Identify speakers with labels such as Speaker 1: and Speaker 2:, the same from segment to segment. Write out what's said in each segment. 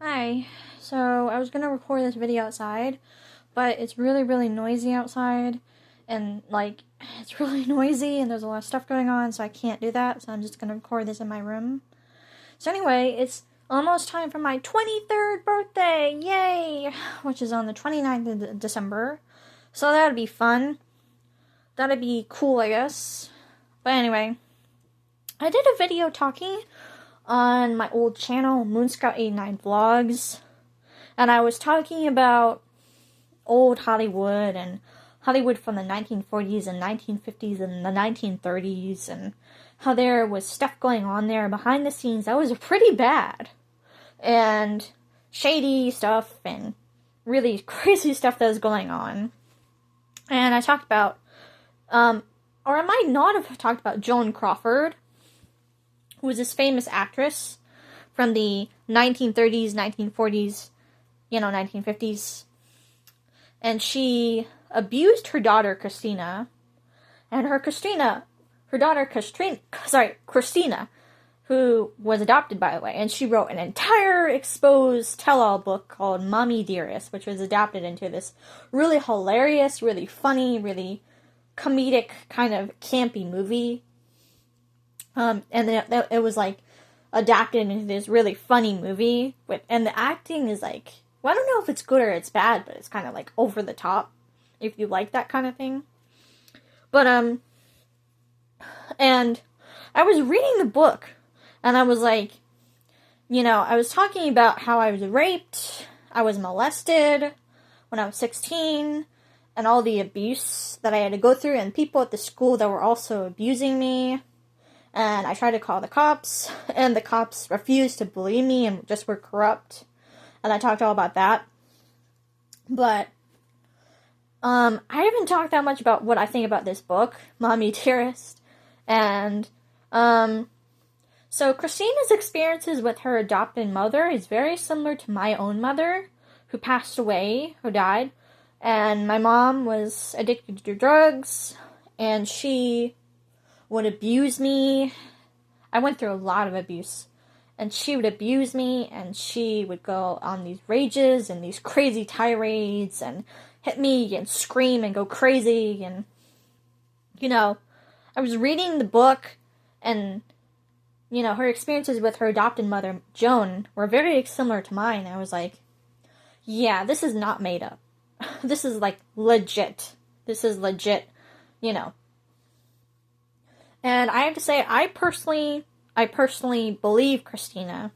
Speaker 1: Hi. So I was gonna record this video outside, but it's really, really noisy outside, and it's really noisy, and there's a lot of stuff going on, so I can't do that. So I'm just gonna record this in my room. So anyway, it's almost time for my 23rd birthday, yay! Which is on the 29th of December. So that'd be fun. That'd be cool, I guess. But anyway, I did a video talking on my old channel, Moonscout89 Vlogs, and I was talking about old Hollywood and Hollywood from the 1940s and 1950s and the 1930s, and how there was stuff going on there behind the scenes that was pretty bad, and shady stuff and really crazy stuff that was going on. And I talked about, or I might not have talked about Joan Crawford, who was this famous actress from the 1930s, 1940s, 1950s. And she abused her daughter, Christina. And her daughter, Christina, who was adopted, by the way. And she wrote an entire exposed tell-all book called Mommie Dearest, which was adapted into this really hilarious, really funny, really comedic, kind of campy movie. And it was adapted into this really funny movie, and the acting is well, I don't know if it's good or it's bad, but it's kind of over the top, if you like that kind of thing. But and I was reading the book, and I was I was talking about how I was raped, I was molested when I was 16, and all the abuse that I had to go through, and people at the school that were also abusing me. And I tried to call the cops, and the cops refused to believe me and just were corrupt. And I talked all about that. But I haven't talked that much about what I think about this book, Mommie Dearest. And so Christina's experiences with her adopted mother is very similar to my own mother, who passed away, who died. And my mom was addicted to drugs, and she would abuse me. I went through a lot of abuse. And she would abuse me, and she would go on these rages and these crazy tirades and hit me and scream and go crazy. And, I was reading the book, and, her experiences with her adopted mother, Joan, were very similar to mine. I was yeah, this is not made up. This is, legit. This is legit, And I have to say, I personally believe Christina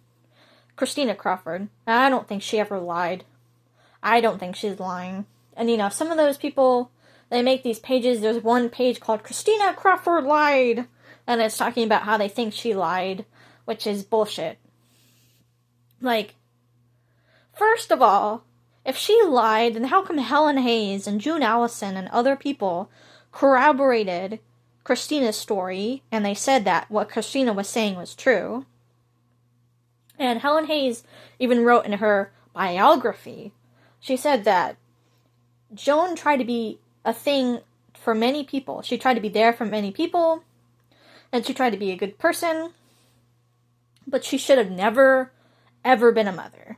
Speaker 1: Crawford. I don't think she ever lied. I don't think she's lying. And some of those people, they make these pages. There's one page called Christina Crawford Lied, and it's talking about how they think she lied, which is bullshit. First of all, if she lied, then how come Helen Hayes and June Allison and other people corroborated Christina's story, and they said that what Christina was saying was true? And Helen Hayes even wrote in her biography, she said that Joan tried to be a thing for many people. She tried to be there for many people, and she tried to be a good person, but she should have never, ever been a mother.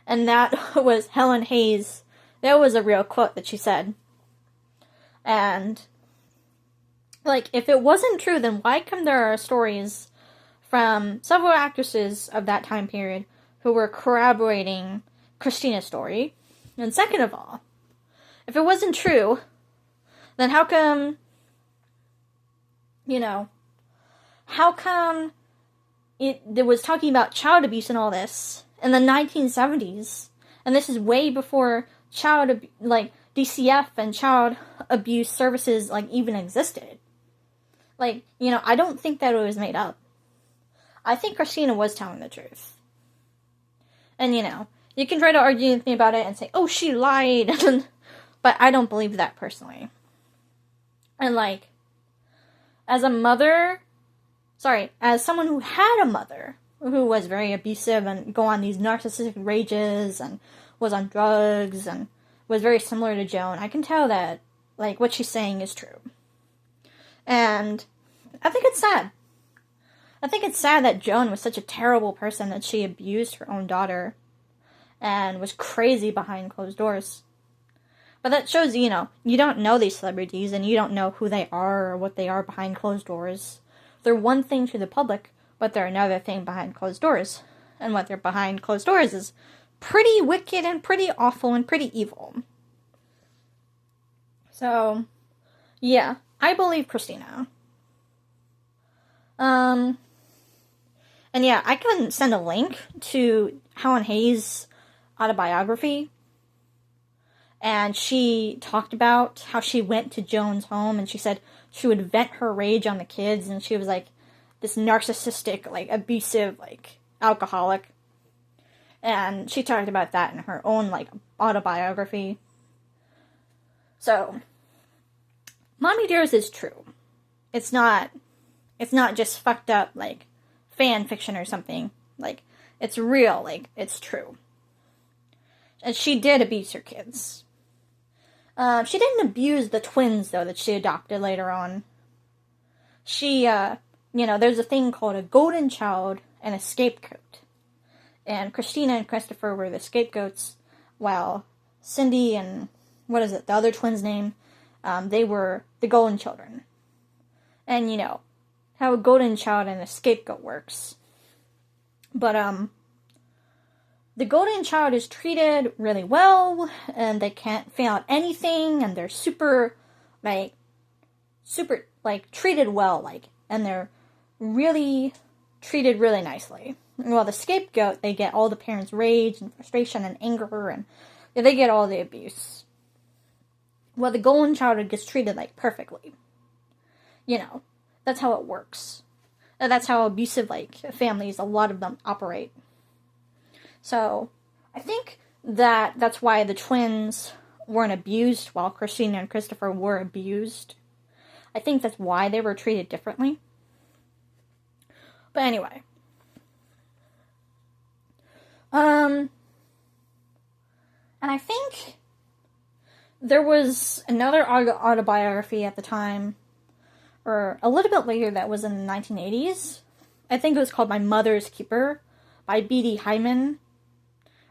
Speaker 1: And that was Helen Hayes. That was a real quote that she said. And if it wasn't true, then why come there are stories from several actresses of that time period who were corroborating Christina's story? And second of all, if it wasn't true, then how come it was talking about child abuse and all this in the 1970s, and this is way before DCF and child abuse services even existed. I don't think that it was made up. I think Christina was telling the truth. And, you can try to argue with me about it and say, oh, she lied. But I don't believe that personally. And, as someone who had a mother who was very abusive and go on these narcissistic rages and was on drugs and was very similar to Joan, I can tell that, what she's saying is true. And I think it's sad. I think it's sad that Joan was such a terrible person that she abused her own daughter. and was crazy behind closed doors. But that shows, you don't know these celebrities, and you don't know who they are or what they are behind closed doors. They're one thing to the public, but they're another thing behind closed doors. And what they're behind closed doors is pretty wicked and pretty awful and pretty evil. So, yeah, I believe Christina. And yeah, I can send a link to Helen Hayes' autobiography. And she talked about how she went to Joan's home, and she said she would vent her rage on the kids, and she was like this narcissistic, like abusive, like alcoholic. And she talked about that in her own like autobiography. So, Mommie Dearest is true. It's not just fucked up like fan fiction or something. Like, it's real, like it's true. And she did abuse her kids. She didn't abuse the twins, though, that she adopted later on. She, there's a thing called a golden child and a scapegoat. And Christina and Christopher were the scapegoats, while Cindy and, the other twin's name, they were the golden children. And, how a golden child and a scapegoat works. But, the golden child is treated really well, and they can't fail at anything, and they're super, treated well, and they're really treated really nicely. Well, the scapegoat, they get all the parents' rage and frustration and anger, and they get all the abuse. Well, the golden child gets treated, perfectly. That's how it works. And that's how abusive, families, a lot of them operate. So, I think that's why the twins weren't abused while Christina and Christopher were abused. I think that's why they were treated differently. But anyway. And I think there was another autobiography at the time, or a little bit later, that was in the 1980s. I think it was called My Mother's Keeper by B.D. Hyman.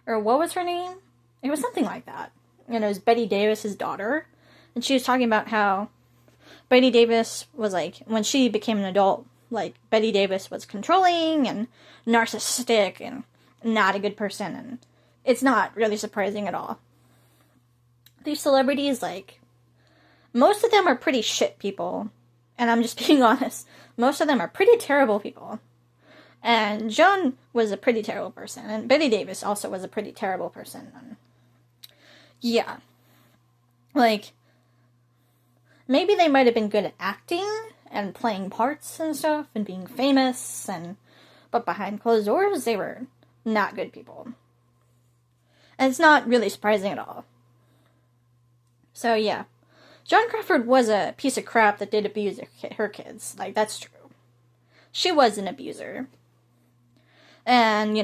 Speaker 1: Or what was her name? It was something like that. And it was Betty Davis's daughter. And she was talking about how Betty Davis was when she became an adult, Betty Davis was controlling and narcissistic and not a good person. And it's not really surprising at all. These celebrities, most of them are pretty shit people. And I'm just being honest. Most of them are pretty terrible people. And Joan was a pretty terrible person. And Betty Davis also was a pretty terrible person. And yeah. Maybe they might have been good at acting and playing parts and stuff and being famous. But behind closed doors, they were not good people. And it's not really surprising at all. So yeah. Joan Crawford was a piece of crap that did abuse her kids. That's true. She was an abuser. And,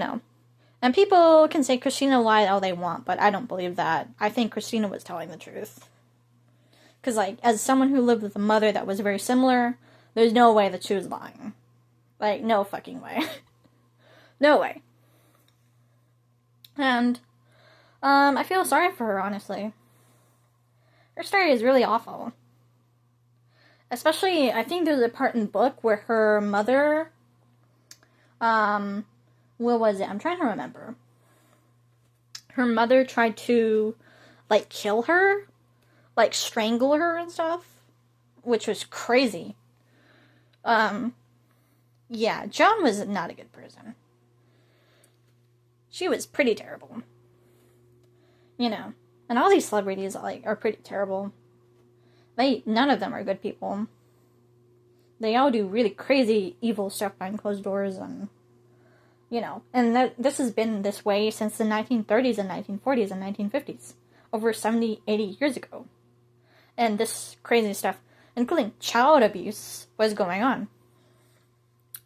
Speaker 1: and people can say Christina lied all they want, but I don't believe that. I think Christina was telling the truth. Because, as someone who lived with a mother that was very similar, there's no way that she was lying. No fucking way. No way. And, I feel sorry for her, honestly. Her story is really awful. Especially, I think there's a part in the book where her mother, what was it? I'm trying to remember. Her mother tried to, kill her, strangle her and stuff, which was crazy. Yeah, Joan was not a good person. She was pretty terrible. And all these celebrities, are pretty terrible. None of them are good people. They all do really crazy, evil stuff behind closed doors, and, and this has been this way since the 1930s and 1940s and 1950s. Over 70, 80 years ago. And this crazy stuff, including child abuse, was going on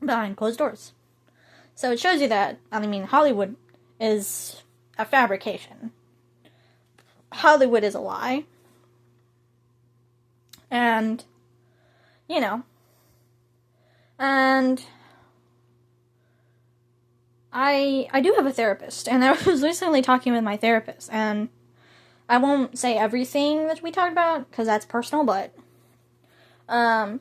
Speaker 1: behind closed doors. So it shows you that, Hollywood is a fabrication. Hollywood is a lie. And, and I do have a therapist, and I was recently talking with my therapist, and I won't say everything that we talked about, because that's personal, but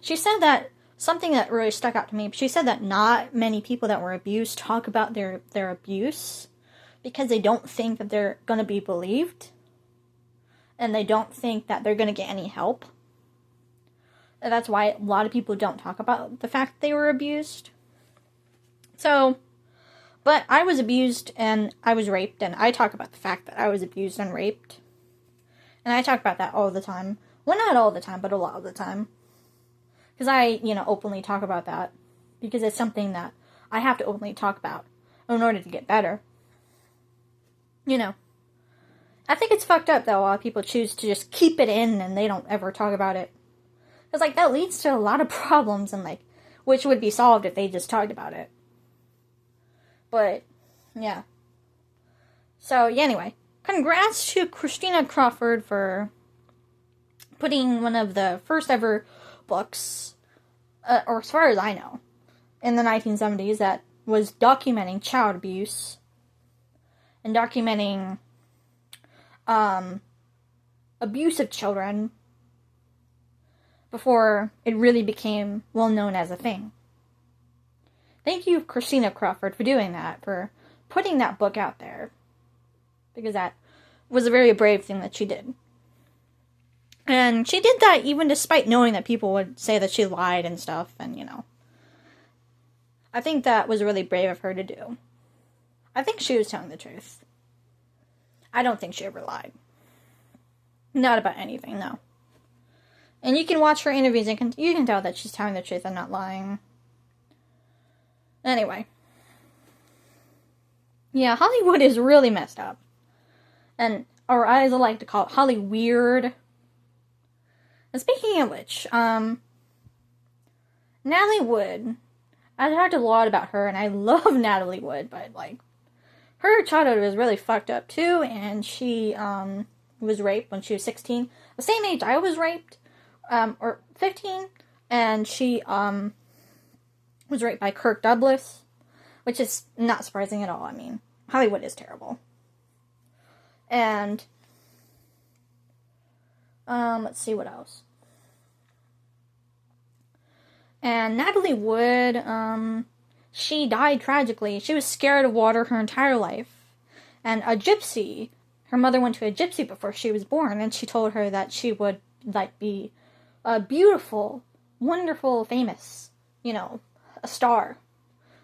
Speaker 1: she said that something that really stuck out to me. She said that not many people that were abused talk about their abuse because they don't think that they're going to be believed, and they don't think that they're going to get any help. And that's why a lot of people don't talk about the fact that they were abused. So, but I was abused and I was raped, and I talk about the fact that I was abused and raped. And I talk about that all the time. Well, not all the time, but a lot of the time. Because I, openly talk about that. Because it's something that I have to openly talk about in order to get better. I think it's fucked up that a lot of people choose to just keep it in and they don't ever talk about it. Because, that leads to a lot of problems, and, which would be solved if they just talked about it. But, yeah. So, yeah, anyway. Congrats to Christina Crawford for putting one of the first ever books, or as far as I know, in the 1970s that was documenting child abuse and documenting abuse of children before it really became well known as a thing. Thank you, Christina Crawford, for doing that, for putting that book out there. Because that was a very brave thing that she did. And she did that even despite knowing that people would say that she lied and stuff, and, I think that was really brave of her to do. I think she was telling the truth. I don't think she ever lied. Not about anything, no. And you can watch her interviews and you can tell that she's telling the truth and not lying. Anyway. Yeah, Hollywood is really messed up. Or as I like to call it, Hollyweird. And speaking of which, Natalie Wood, I talked a lot about her, and I love Natalie Wood, but, her childhood was really fucked up, too, and she, was raped when she was 16. The same age I was raped, or 15, and she, was raped by Kirk Douglas, which is not surprising at all. I mean, Hollywood is terrible. And, let's see what else. And Natalie Wood, she died tragically. She was scared of water her entire life. And a gypsy, her mother went to a gypsy before she was born, and she told her that she would, be a beautiful, wonderful, famous, a star.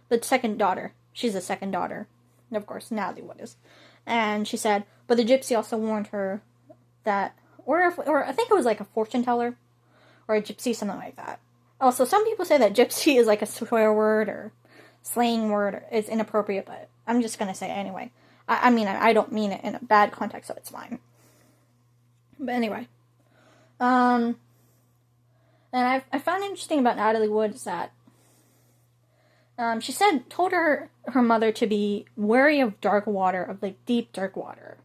Speaker 1: The second daughter. She's the second daughter. And of course, Natalie Wood is. And she said, but the gypsy also warned her that, or I think it was a fortune teller, or a gypsy, something like that. Also, some people say that gypsy is a swear word or slang word, or it's inappropriate, but I'm just gonna say it anyway. I mean, I don't mean it in a bad context, so it's fine. But anyway. And I found interesting about Natalie Wood is that she told her mother to be wary of dark water, of deep dark water.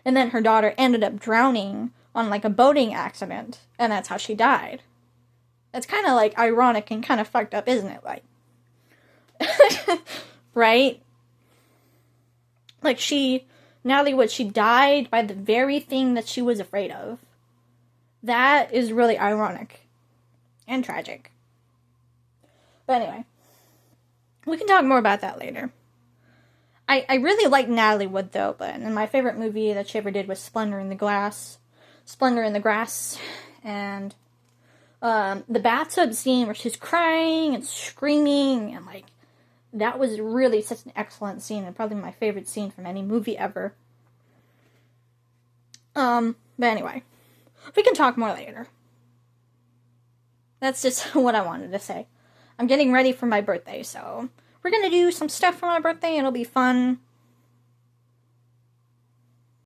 Speaker 1: And then her daughter ended up drowning on a boating accident, and that's how she died. It's kind of ironic and kind of fucked up, isn't it? Right? Natalie Wood, she died by the very thing that she was afraid of. That is really ironic. And tragic. But anyway. We can talk more about that later. I really like Natalie Wood, though, and my favorite movie that she ever did was Splendor in the Grass, and the bathtub scene where she's crying and screaming, and, that was really such an excellent scene, and probably my favorite scene from any movie ever. But anyway, we can talk more later. That's just what I wanted to say. I'm getting ready for my birthday, so we're gonna do some stuff for my birthday, and it'll be fun.